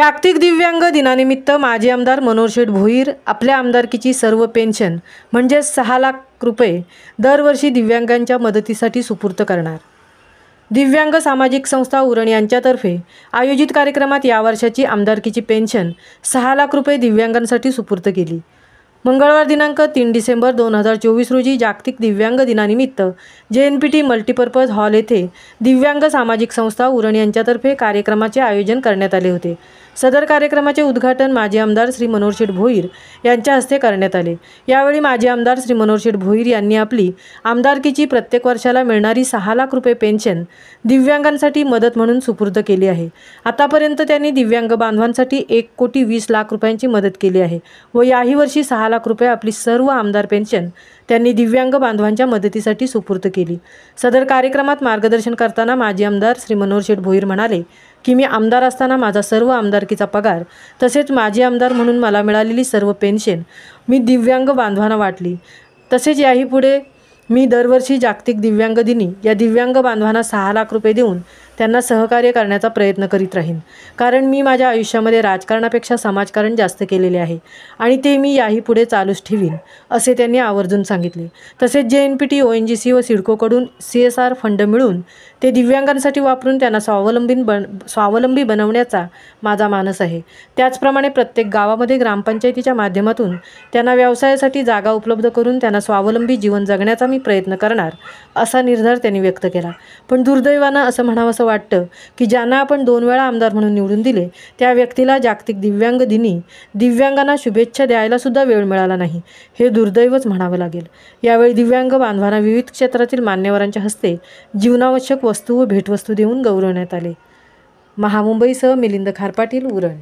जागतिक दिव्यांग दिनानिमित्त माजी आमदार मनोहर शेठ भोईर आपल्या आमदारकीची सर्व पेन्शन म्हणजेच 6 लाख रुपये दरवर्षी दिव्यांगांच्या मदतीसाठी सुपूर्द करणार। दिव्यांग सामाजिक संस्था उरण यांच्यातर्फे आयोजित कार्यक्रमात या वर्षाची आमदारकीची पेन्शन 6 लाख रुपये दिव्यांगांसाठी सुपूर्द केली। मंगळवार दिनांक 3 डिसेंबर 2024 रोजी जागतिक दिव्यांग दिनानिमित्त JNPT मल्टीपर्पज हॉल येथे दिव्यांग सामाजिक संस्था उरण यांच्यातर्फे कार्यक्रमाचे आयोजन करण्यात आले होते। सदर कार्यक्रमाचे उद्घाटन माजी आमदार श्री मनोहर शेठ भोईर यांच्या हस्ते करण्यात आले। यावेळी माजी आमदार श्री मनोहर शेठ भोईर यांनी आपली आमदारकीची प्रत्येक वर्षाला मिळणारी 6 लाख रुपये पेन्शन दिव्यांगांसाठी मदत म्हणून सुपूर्द केली आहे। आतापर्यंत त्यांनी दिव्यांग बांधवांसाठी 1,20,00,000 रुपयांची मदत केली आहे व याही वर्षी 6 लाख रुपये आपली सर्व आमदार पेन्शन त्यांनी दिव्यांग बांधवांच्या मदतीसाठी सुपूर्द केली। सदर कार्यक्रमात मार्गदर्शन करताना माजी आमदार श्री मनोहर शेठ भोईर म्हणाले की मी आमदार असताना माझा सर्व आमदारकीचा पगार तसेच माजी आमदार म्हणून मला मिळालेली सर्व पेन्शन मी दिव्यांग बांधवांना वाटली। तसेच याही पुढे मी दरवर्षी जागतिक दिव्यांग दिनी या दिव्यांग बांधवांना 6 लाख रुपये देऊन त्यांना सहकार्य करण्याचा प्रयत्न करीत राहीन, कारण मी माझ्या आयुष्यामध्ये राजकारणापेक्षा समाजकारण जास्त केलेले आहे आणि ते मी याही पुढे चालूच ठेवीन, असे त्यांनी आवर्जून सांगितले। तसेच JNPT ONGC व सिडकोकडून CSR फंड मिळून ते दिव्यांगांसाठी वापरून त्यांना स्वावलंबी बनवण्याचा माझा मानस आहे। त्याचप्रमाणे प्रत्येक गावामध्ये ग्रामपंचायतीच्या माध्यमातून त्यांना व्यवसायासाठी जागा उपलब्ध करून त्यांना स्वावलंबी जीवन जगण्याचा मी प्रयत्न करणार, असा निर्धार त्यांनी व्यक्त केला। पण दुर्दैवानं असं म्हणावंसं वाटतं की ज्यांना आपण 2 वेळा आमदार म्हणून निवडून दिले त्या व्यक्तीला जागतिक दिव्यांग दिनी दिव्यांगांना शुभेच्छा द्यायला सुद्धा वेळ मिळाला नाही, हे दुर्दैवच म्हणावं लागेल। यावेळी दिव्यांग बांधवांना विविध क्षेत्रातील मान्यवरांच्या हस्ते जीवनावश्यक वस्तू व भेटवस्तू देऊन गौरवण्यात आले। महामुंबईसह मिलिंद खारपाटील, उरण।